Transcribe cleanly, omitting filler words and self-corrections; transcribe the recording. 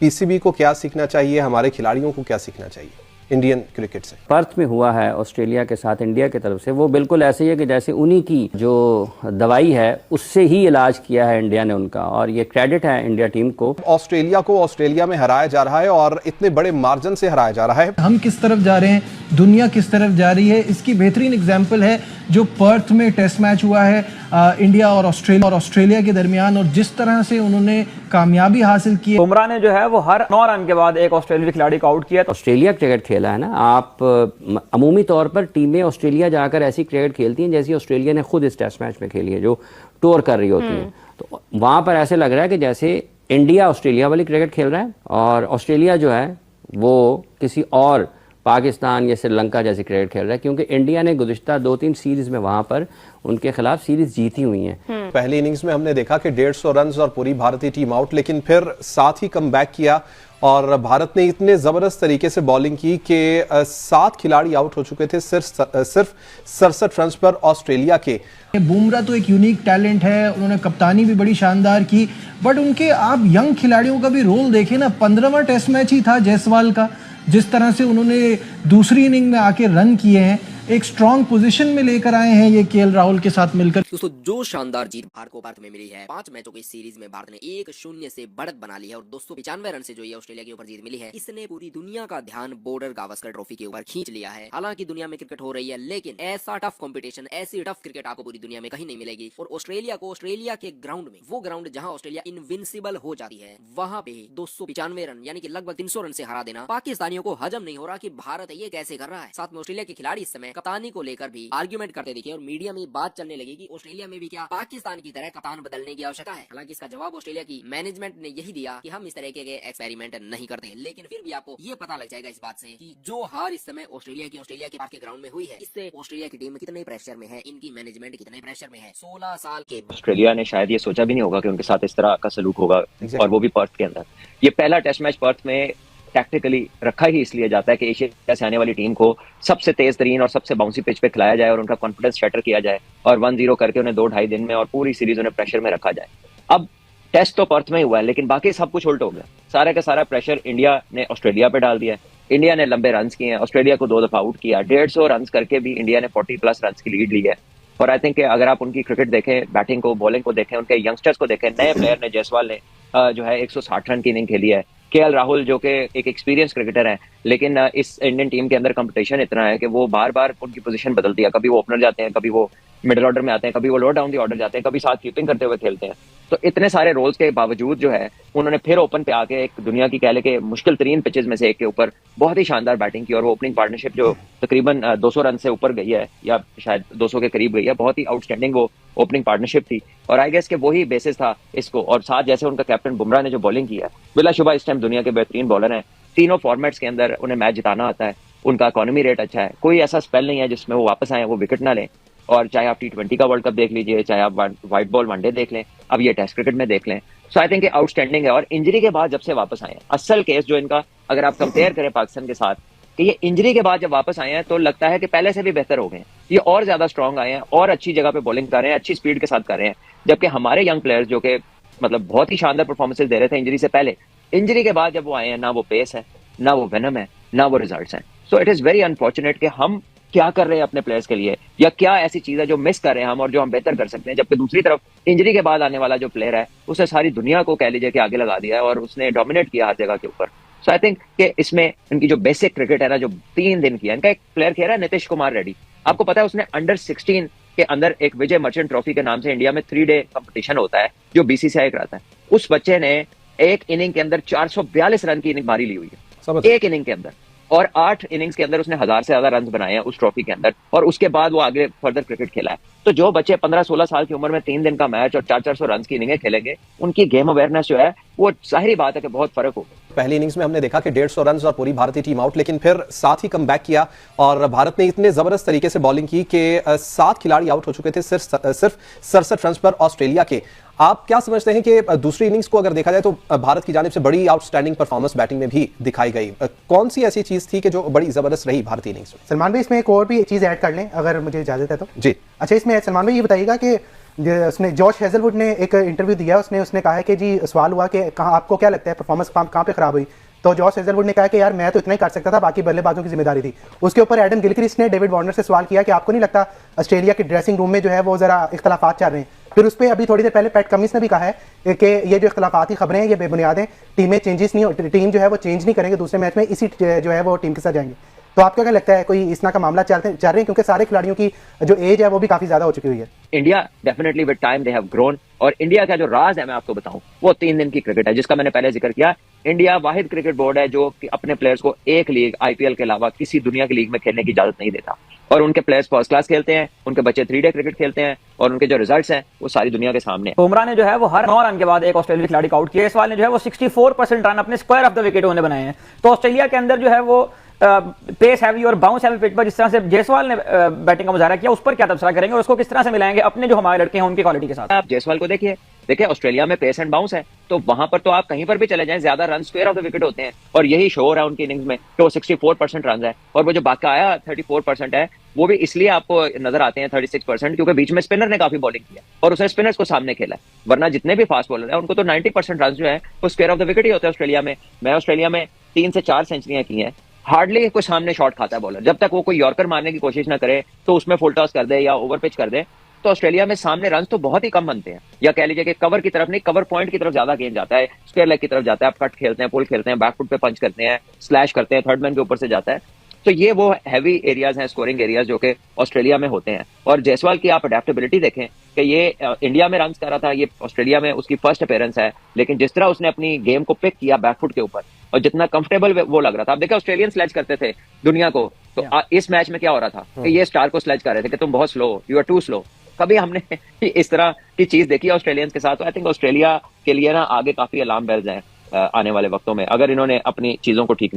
PCB को क्या सीखना चाहिए, हमारे खिलाड़ियों को क्या सीखना चाहिए इंडियन क्रिकेट से? पर्थ में हुआ है ऑस्ट्रेलिया के साथ इंडिया की तरफ से, वो बिल्कुल ऐसे ही है कि जैसे उन्हीं की जो दवाई है उससे ही इलाज किया है इंडिया ने उनका, और ये क्रेडिट है इंडिया टीम को। ऑस्ट्रेलिया को ऑस्ट्रेलिया में हराया जा रहा है और इतने बड़े मार्जिन से हराया जा रहा है। हम किस तरफ जा रहे हैं, दुनिया किस तरफ जा रही है, इसकी बेहतरीन एग्जाम्पल है जो पर्थ में टेस्ट मैच हुआ है इंडिया और ऑस्ट्रेलिया के दरमियान, और जिस तरह से उन्होंने कामयाबी हासिल की। बुमराह ने जो है वो हर 9 रन के बाद एक ऑस्ट्रेलियाई खिलाड़ी को आउट किया। ऑस्ट्रेलिया क्रिकेट खेला है ना, आप अमूमी तौर पर टीमें ऑस्ट्रेलिया जाकर ऐसी क्रिकेट खेलती हैं जैसी ऑस्ट्रेलिया ने खुद इस टेस्ट मैच में खेली है, जो टूर कर रही होती है। तो वहां पर ऐसे लग रहा है कि जैसे इंडिया ऑस्ट्रेलिया वाली क्रिकेट खेल रहा है और ऑस्ट्रेलिया जो है वो किसी और पाकिस्तान या श्रीलंका जैसी क्रिकेट खेल रहा है, क्योंकि इंडिया ने गुज़िश्ता 2-3 सीरीज में वहां पर उनके खिलाफ सीरीज जीती हुई हैं। पहली इनिंग्स में हमने देखा कि 150 रन और पूरी भारतीय टीम आउट, लेकिन फिर साथ ही कमबैक किया और भारत ने इतने जबरदस्त तरीके से बॉलिंग की कि 7 खिलाड़ी आउट हो चुके थे सिर्फ 67 रन पर ऑस्ट्रेलिया के। बुमराह तो एक यूनिक टैलेंट है, उन्होंने कप्तानी भी बड़ी शानदार की, बट उनके आप यंग खिलाड़ियों का भी रोल देखें ना। 15वां टेस्ट मैच ही था जायसवाल का, जिस तरह से उन्होंने दूसरी इनिंग में आके रन किए हैं, एक स्ट्रॉन्ग पोजीशन में लेकर आए हैं ये केएल राहुल के साथ मिलकर। दोस्तों, जो शानदार जीत भारत को भारत में मिली है, 5 मैचों की सीरीज में भारत ने 1-0 से बढ़त बना ली है और 295 रन से जो ये ऑस्ट्रेलिया के ऊपर जीत मिली है, इसने पूरी दुनिया का ध्यान बॉर्डर गावस्कर ट्रॉफी के ऊपर खींच लिया है। हालांकि दुनिया में क्रिकेट हो रही है, लेकिन ऐसा टफ कंपटीशन, ऐसी टफ क्रिकेट आपको पूरी दुनिया में कहीं नहीं मिलेगी। और ऑस्ट्रेलिया को ऑस्ट्रेलिया के ग्राउंड में, वो ग्राउंड जहां ऑस्ट्रेलिया इनविंसिबल हो जाती है, वहां पे 295 रन यानी कि लगभग 300 रन से हरा देना पाकिस्तानियों को हजम नहीं हो रहा कि भारत ये कैसे कर रहा है। साथ में ऑस्ट्रेलिया के खिलाड़ी इस समय कप्तानी को लेकर आर्ग्यूमेंट करते दिखे और मीडिया में बात चलने लगी कि ऑस्ट्रेलिया में भी क्या पाकिस्तान की तरह कप्तान बदलने की आवश्यकता है। हालांकि इसका जवाब ऑस्ट्रेलिया की मैनेजमेंट ने यही दिया कि हम इस तरह के एक्सपेरिमेंट नहीं करते। लेकिन फिर भी आपको ये पता लग जाएगा इस बात से कि जो हार इस समय ऑस्ट्रेलिया के पास के ग्राउंड में हुई है, इससे ऑस्ट्रेलिया की टीम कितने प्रेशर में है, इनकी मैनेजमेंट कितने प्रेशर में है। 16 साल के ऑस्ट्रेलिया ने शायद ये सोचा भी नहीं होगा कि उनके साथ इस तरह का सलूक होगा, और वो भी पर्थ के अंदर। ये पहला टेस्ट मैच पर्थ में टैक्टिकली रखा ही इसलिए जाता है कि एशिया से आने वाली टीम को सबसे तेज तरीन और सबसे बाउंसी पिच पे खिलाया जाए और उनका कॉन्फिडेंस शैटर किया जाए और 1-0 करके उन्हें 2-2.5 दिन में और पूरी सीरीज उन्हें प्रेशर में रखा जाए। अब टेस्ट तो पर्थ में ही हुआ है, लेकिन बाकी सब कुछ उल्टा हो गया। सारा का सारा प्रेशर इंडिया ने ऑस्ट्रेलिया पे डाल दिया है। इंडिया ने लंबे रन किए हैं, ऑस्ट्रेलिया को 2 दफा आउट किया, 150 रन करके भी इंडिया ने 40+ रन की लीड ली है। और आई थिंक अगर आप उनकी क्रिकेट देखें, बैटिंग को, बॉलिंग को देखें, उनके यंगस्टर्स को देखें, नए प्लेयर ने, जायसवाल ने जो है 160 रन की इनिंग खेली है। केएल राहुल जो कि एक एक्सपीरियंस क्रिकेटर है, लेकिन इस इंडियन टीम के अंदर कंपटीशन इतना है कि वो बार बार उनकी पोजीशन बदलती है। कभी वो ओपनर जाते हैं, कभी वो मिडिल ऑर्डर में आते हैं, कभी वो लो डाउन दी ऑर्डर जाते हैं, कभी साथ कीपिंग करते हुए खेलते हैं। तो इतने सारे रोल्स के बावजूद जो है उन्होंने फिर ओपन पे आके एक दुनिया की कह ले के मुश्किल तरीन पिचेस में से एक के ऊपर बहुत ही शानदार बैटिंग की, और वो ओपनिंग पार्टनरशिप जो तकरीबन 200 रन से ऊपर गई है या शायद 200 के करीब गई है, बहुत ही आउटस्टैंडिंग वो ओपनिंग पार्टनरशिप थी। और आई गेस के वही बेसिस था इसको, और साथ जैसे उनका कैप्टन बुमराह ने जो बॉलिंग की है, बिलाशुबा इस टाइम दुनिया के बेहतरीन बॉलर हैं। तीनों फॉर्मेट्स के अंदर उन्हें मैच जिताना आता है, उनका इकोनॉमी रेट अच्छा है, कोई ऐसा स्पेल नहीं है जिसमें वो वापस आए वो विकेट ना लें। और चाहे आप T20 का वर्ल्ड कप देख लीजिए, चाहे आप व्हाइट बॉल वनडे देख लें, अब ये टेस्ट क्रिकेट में देख लें, सो आई थिंक आउटस्टैंडिंग है। और इंजरी के बाद जब से वापस आए हैं, असल केस जो इनका अगर आप कंपेयर करें पाकिस्तान के साथ, कि ये इंजरी के बाद जब वापस आए हैं तो लगता है कि पहले से भी बेहतर हो गए हैं, ये और ज्यादा स्ट्रांग आए हैं और अच्छी जगह पे बॉलिंग कर रहे हैं, अच्छी स्पीड के साथ कर रहे हैं। जबकि हमारे यंग प्लेयर्स जो कि मतलब बहुत ही शानदार परफॉर्मेंसेस दे रहे थे इंजरी से पहले, इंजरी के बाद जब वो आए हैं, ना वो पेस है, ना वो वेनम है, ना वो रिजल्ट्स हैं। So it is very unfortunate कि हम क्या कर रहे हैं अपने प्लेयर्स के लिए, या क्या ऐसी चीज है जो मिस कर रहे हैं हम और जो हम बेहतर कर सकते हैं। जबकि दूसरी तरफ इंजरी के बाद आने वाला जो प्लेयर है, उसने सारी दुनिया को कह लीजिए कि आगे लगा दिया है और उसने डोमिनेट किया हर जगह के ऊपर। सो आई थिंक कि इसमें इनकी जो बेसिक क्रिकेट है ना, जो 3 दिन की, इनका एक प्लेयर खेल रहा है नीतीश कुमार रेड्डी, आपको पता है उसने अंडर 16 के अंदर एक विजय मर्चेंट ट्रॉफी के नाम से इंडिया में 3 डे कंपटीशन होता है जो BCCI कराता है। उस बच्चे ने एक इनिंग के अंदर 442 रन की इनिंग मारी ली हुई है, एक इनिंग के अंदर, और 8 इनिंग्स के अंदर उसने 1000 से ज्यादा रन बनाए हैं उस ट्रॉफी के अंदर, और उसके बाद वो आगे फर्दर क्रिकेट खेला है। तो जो बच्चे 15-16 साल की उम्र में 3 दिन का मैच और 400 रन की इनिंगें खेलेंगे, उनकी गेम अवेयरनेस जो है वो जाहिर बात है कि बहुत फर्क होगा। पहली इनिंग्स में हमने देखा कि 150 रन और पूरी भारतीय टीम आउट, लेकिन फिर साथ ही कमबैक किया और भारत ने इतने जबरदस्त तरीके से बॉलिंग की कि 7 खिलाड़ी आउट हो चुके थे सिर्फ 67 रन पर ऑस्ट्रेलिया के। आप क्या समझते हैं कि दूसरी इनिंग्स को अगर देखा जाए तो भारत की जानिब से बड़ी आउटस्टैंडिंग परफॉर्मेंस बैटिंग में भी दिखाई गई, कौन सी ऐसी चीज थी कि जो बड़ी जबरदस्त रही भारतीय इनिंग्स में? सलमान भाई, इसमें एक और भी चीज ऐड कर लें अगर मुझे इजाजत है तो। जी अच्छा, इसमें सलमान भाई ये बताइएगा कि उसने जॉश हेजलवुड ने एक इंटरव्यू दिया, उसने कहा है कि जी सवाल हुआ कि कहाँ आपको क्या लगता है परफॉर्मेंस कहाँ पे खराब हुई, तो जॉश हेजलवुड ने कहा कि यार मैं तो इतना ही कर सकता था, बाकी बल्लेबाजों की जिम्मेदारी थी। उसके ऊपर एडम गिलक्रिस्ट ने डेविड वार्नर से सवाल किया कि आपको नहीं लगता ऑस्ट्रेलिया के ड्रेसिंग रूम में जो है वो जरा इख्तलाफात चल रहे हैं। फिर उस पर अभी थोड़ी देर पहले पैट कमिंस ने भी कहा है कि ये जो इख्तलाफाती खबरें हैं ये बेबुनियाद हैं, टीमें चेंजेस नहीं, टीम जो है वो चेंज नहीं करेंगे दूसरे मैच में, इसी जो है वो टीम के साथ जाएंगे। तो आपको क्या लगता है कोई इस तरह का मामला चल रहे हैं, क्योंकि सारे खिलाड़ियों की जो एज है वो भी काफी ज्यादा हो चुकी हुई है। India definitely with time they have grown, और इंडिया का जो राज है मैं आपको बताऊं वो 3 दिन की क्रिकेट है, जिसका मैंने पहले जिक्र किया। इंडिया वाहिद क्रिकेट बोर्ड है जो कि अपने प्लेयर्स को एक लीग आईपीएल के अलावा किसी दुनिया की लीग में खेलने की इजाजत नहीं देता, और उनके प्लेयर्स फर्स्ट क्लास खेलते हैं, उनके बच्चे 3 डे क्रिकेट खेलते हैं, और उनके जो रिजल्ट्स हैं वो सारी दुनिया के सामने। बुमराह ने जो है वो हर 9 रन के बाद एक ऑस्ट्रेलिया खिलाड़ी को आउट किया। इस वाले ने जो है वो 64% रन अपने स्क्वायर ऑफ द विकेट उन्होंने बनाए हैं। तो ऑस्ट्रेलिया के अंदर जो है वो पेस हैवी और बाउंस हैवी पिच पर जिस तरह से जायसवाल ने बैटिंग का मुजाहरा किया, उस पर क्या तबसरा करेंगे और उसको किस तरह से मिलाएंगे अपने जो हमारे लड़के हैं उनकी क्वालिटी के साथ? आप जायसवाल को देखिए ऑस्ट्रेलिया में पेस एंड बाउंस है, तो वहां पर तो आप कहीं पर भी चले जाएं ज्यादा run square of the wicket होते हैं, और यही शो हो रहा है उनकी इनिंग्स में कि वो 64% रन है, और वो जो बाकी आया 34% है वो भी इसलिए आपको नजर आते हैं 36%, क्योंकि बीच में स्पिनर ने काफी बॉलिंग किया और उसने स्पिनर्स को सामने खेला, वरना जितने भी फास्ट बॉलर है उनको तो 90% रन जो है वो स्क्वायर ऑफ द विकेट ही होते हैं ऑस्ट्रेलिया में। मैं ऑस्ट्रेलिया में 3 से 4 सेंचुरियां की हैं, हार्डली कोई सामने शॉट खाता है बॉलर, जब तक वो कोई यॉर्कर मारने की कोशिश ना करे तो उसमें फुल टॉस कर दे या ओवर पिच कर दे, तो ऑस्ट्रेलिया में सामने रन तो बहुत ही कम बनते हैं, या कह लीजिए कि कवर की तरफ नहीं, कवर पॉइंट की तरफ ज्यादा गेंद जाता है, स्क्वायर लेग की तरफ जाता है, आप कट खेलते हैं, पुल खेलते हैं, बैकफुट पे पंच करते हैं, स्लैश करते हैं, थर्ड मैन के ऊपर से जाता है। तो ये वो हैवी एरियाज हैं, स्कोरिंग एरियाज जो कि ऑस्ट्रेलिया में होते हैं। और जायसवाल की आप अडेप्टेबिलिटी देखें कि ये इंडिया में रन कर रहा था, ये ऑस्ट्रेलिया में उसकी फर्स्ट अपीयरेंस है, लेकिन जिस तरह उसने अपनी गेम को पिक किया बैकफुट के ऊपर और जितना कंफर्टेबल वो लग रहा था, आप देखिए ऑस्ट्रेलियन स्लेज करते थे दुनिया को, तो इस मैच में क्या हो रहा था कि ये स्टार को स्लेज कर रहे थे कि तुम बहुत slow, you are too slow. कभी हमने इस तरह की चीज देखी ऑस्ट्रेलियंस के साथ, तो आई थिंक ऑस्ट्रेलिया के लिए ना आगे काफी अलार्म बेल्स हैं आने वाले वक्तों में, अगर इन्होंने अपनी चीजों को ठीक